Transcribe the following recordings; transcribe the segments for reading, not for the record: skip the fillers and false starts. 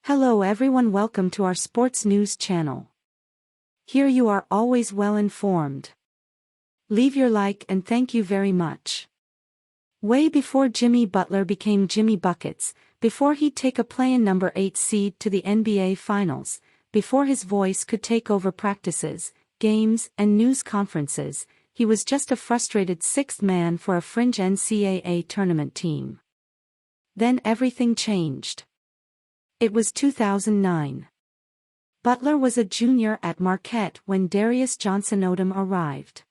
Hello everyone, welcome to our sports news channel. Here you are always well informed. Leave your like and thank you very much. Way before Jimmy Butler became Jimmy Buckets, before he'd take a play-in number 8 seed to the NBA Finals, before his voice could take over practices, games, and news conferences, he was just a frustrated sixth man for a fringe NCAA tournament team. Then everything changed. It was 2009. Butler was a junior at Marquette when Darius Johnson-Odom arrived.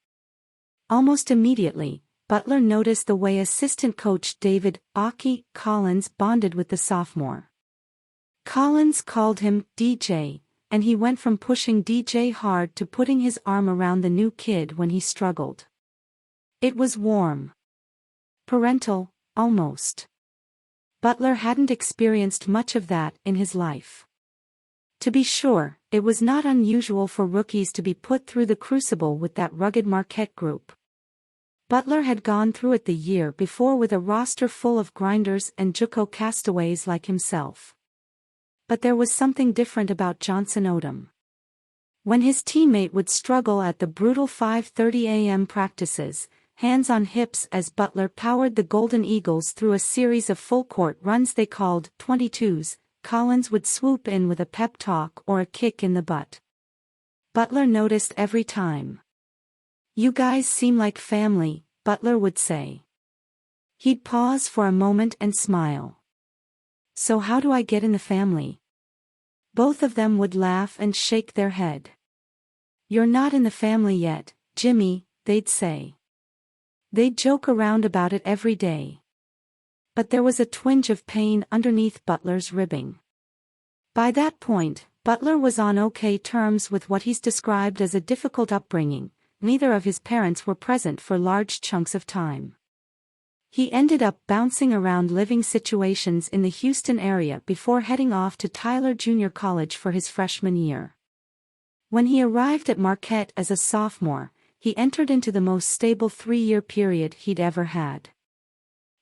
Almost immediately, Butler noticed the way assistant coach David "Aki" Collins bonded with the sophomore. Collins called him DJ, and he went from pushing DJ hard to putting his arm around the new kid when he struggled. It was warm. Parental, almost. Butler hadn't experienced much of that in his life. To be sure, it was not unusual for rookies to be put through the crucible with that rugged Marquette group. Butler had gone through it the year before with a roster full of grinders and JUCO castaways like himself. But there was something different about Johnson-Odom. When his teammate would struggle at the brutal 5:30 a.m. practices, hands on hips as Butler powered the Golden Eagles through a series of full-court runs they called 22s, Collins would swoop in with a pep talk or a kick in the butt. Butler noticed every time. "You guys seem like family," Butler would say. He'd pause for a moment and smile. "So how do I get in the family?" Both of them would laugh and shake their head. "You're not in the family yet, Jimmy," they'd say. They'd joke around about it every day. But there was a twinge of pain underneath Butler's ribbing. By that point, Butler was on okay terms with what he's described as a difficult upbringing. Neither of his parents were present for large chunks of time. He ended up bouncing around living situations in the Houston area before heading off to Tyler Junior College for his freshman year. When he arrived at Marquette as a sophomore, he entered into the most stable 3-year period he'd ever had.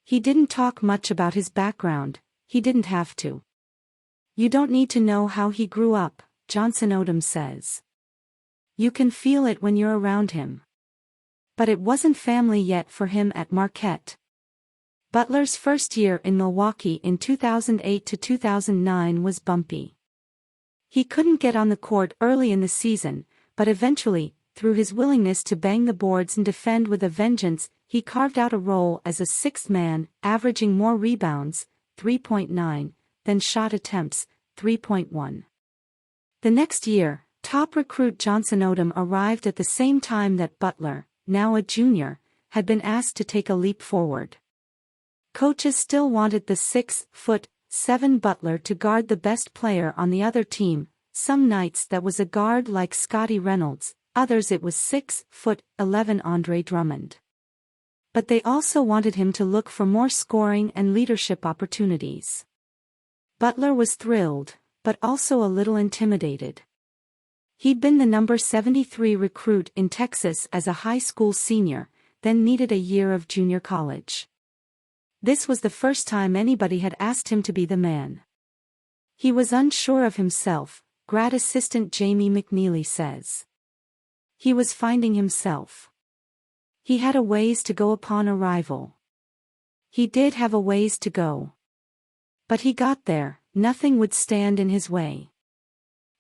He didn't talk much about his background, he didn't have to. "You don't need to know how he grew up," Johnson-Odom says. "You can feel it when you're around him." But it wasn't family yet for him at Marquette. Butler's first year in Milwaukee in 2008 to 2009 was bumpy. He couldn't get on the court early in the season, but eventually, through his willingness to bang the boards and defend with a vengeance, he carved out a role as a sixth man, averaging more rebounds, 3.9, than shot attempts, 3.1. The next year, top recruit Johnson-Odom arrived at the same time that Butler, now a junior, had been asked to take a leap forward. Coaches still wanted the 6'7" Butler to guard the best player on the other team. Some nights that was a guard like Scotty Reynolds, others it was 6'11" Andre Drummond. But they also wanted him to look for more scoring and leadership opportunities. Butler was thrilled, but also a little intimidated. He'd been the number 73 recruit in Texas as a high school senior, then needed a year of junior college. This was the first time anybody had asked him to be the man. He was unsure of himself, grad assistant Jamie McNeely says. He was finding himself. He had a ways to go upon arrival. He did have a ways to go. But he got there, nothing would stand in his way.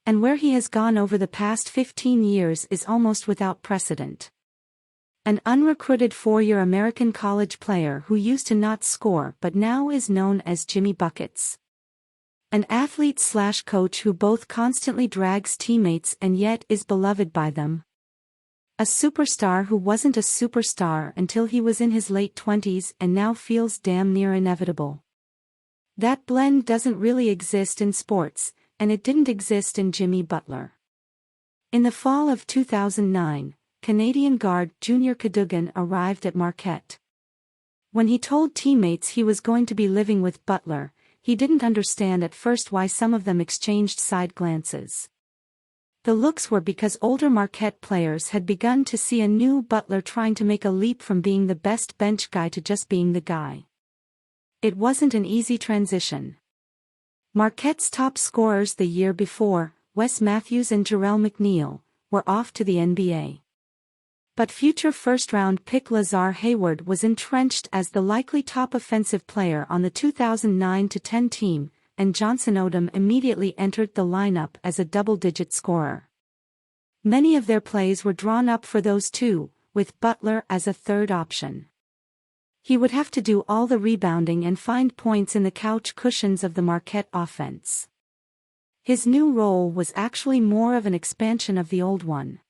And where he has gone over the past 15 years is almost without precedent. An unrecruited 4-year American college player who used to not score but now is known as Jimmy Buckets. An athlete/coach who both constantly drags teammates and yet is beloved by them. A superstar who wasn't a superstar until he was in his late 20s and now feels damn near inevitable. That blend doesn't really exist in sports, and it didn't exist in Jimmy Butler. In the fall of 2009, Canadian guard Junior Cadogan arrived at Marquette. When he told teammates he was going to be living with Butler, he didn't understand at first why some of them exchanged side glances. The looks were because older Marquette players had begun to see a new Butler trying to make a leap from being the best bench guy to just being the guy. It wasn't an easy transition. Marquette's top scorers the year before, Wes Matthews and Jarrell McNeil, were off to the NBA. But future first-round pick Lazar Hayward was entrenched as the likely top offensive player on the 2009-10 team, and Johnson Odom immediately entered the lineup as a double-digit scorer. Many of their plays were drawn up for those two, with Butler as a third option. He would have to do all the rebounding and find points in the couch cushions of the Marquette offense. His new role was actually more of an expansion of the old one.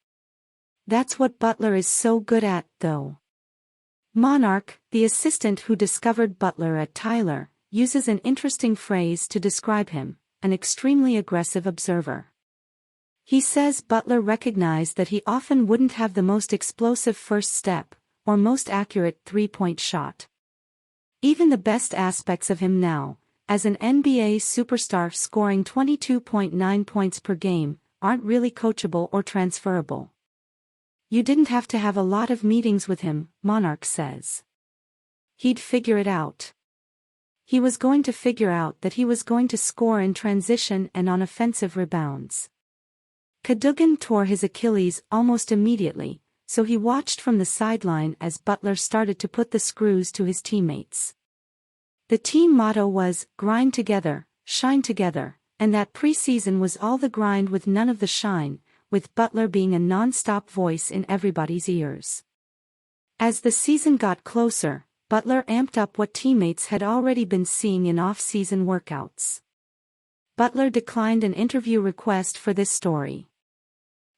That's what Butler is so good at, though. Monarch, the assistant who discovered Butler at Tyler, uses an interesting phrase to describe him: an extremely aggressive observer. He says Butler recognized that he often wouldn't have the most explosive first step, or most accurate three-point shot. Even the best aspects of him now, as an NBA superstar scoring 22.9 points per game, aren't really coachable or transferable. You didn't have to have a lot of meetings with him, Monarch says. He'd figure it out. He was going to figure out that he was going to score in transition and on offensive rebounds. Cadogan tore his Achilles almost immediately, so he watched from the sideline as Butler started to put the screws to his teammates. The team motto was, "Grind together, shine together," and that preseason was all the grind with none of the shine, with Butler being a non-stop voice in everybody's ears. As the season got closer, Butler amped up what teammates had already been seeing in off-season workouts. Butler declined an interview request for this story.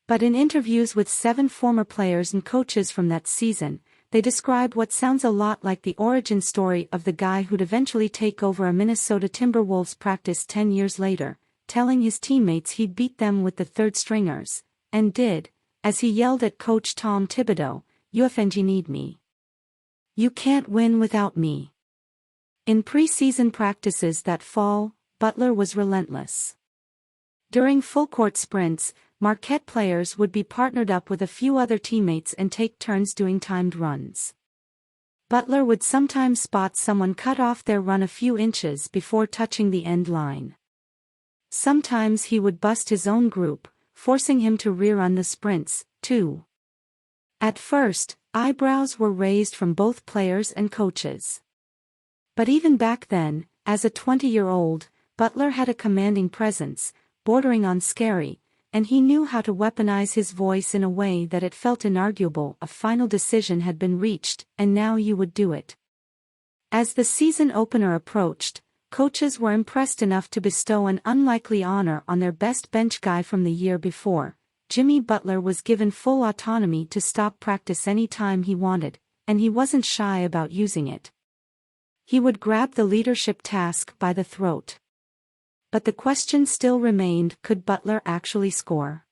But in interviews with 7 former players and coaches from that season, they describe what sounds a lot like the origin story of the guy who'd eventually take over a Minnesota Timberwolves practice 10 years later, telling his teammates he'd beat them with the third stringers, and did, as he yelled at coach Tom Thibodeau, "UFNG need me. You can't win without me." In preseason practices that fall, Butler was relentless. During full-court sprints, Marquette players would be partnered up with a few other teammates and take turns doing timed runs. Butler would sometimes spot someone cut off their run a few inches before touching the end line. Sometimes he would bust his own group, forcing him to rerun the sprints, too. At first, eyebrows were raised from both players and coaches. But even back then, as a 20-year-old, Butler had a commanding presence, bordering on scary, and he knew how to weaponize his voice in a way that it felt inarguable. A final decision had been reached, and now you would do it. As the season opener approached, coaches were impressed enough to bestow an unlikely honor on their best bench guy from the year before. Jimmy Butler was given full autonomy to stop practice any time he wanted, and he wasn't shy about using it. He would grab the leadership task by the throat. But the question still remained: could Butler actually score?